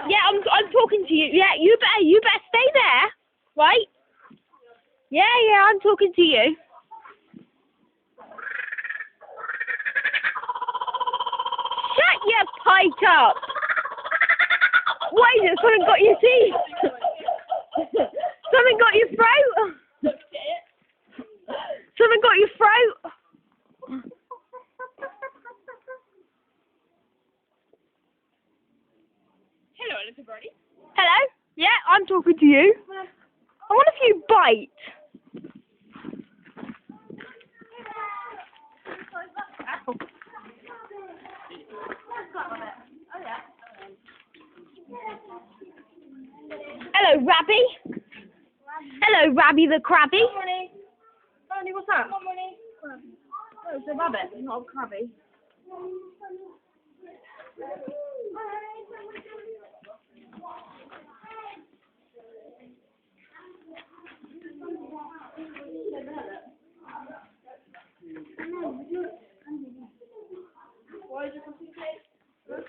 Yeah, I'm talking to you. Yeah, you better stay there, right? Yeah, I'm talking to you. Shut your pike up! What is it? Something got your teeth? Something got your throat? Something got your throat? Hello, little birdie. Hello? Yeah, I'm talking to you. I wonder if you bite. Hello, Rabby. Hello, Rabby the Crabby. Money. Money, what's that? Money. Oh, it's a rabbit, not a crabby.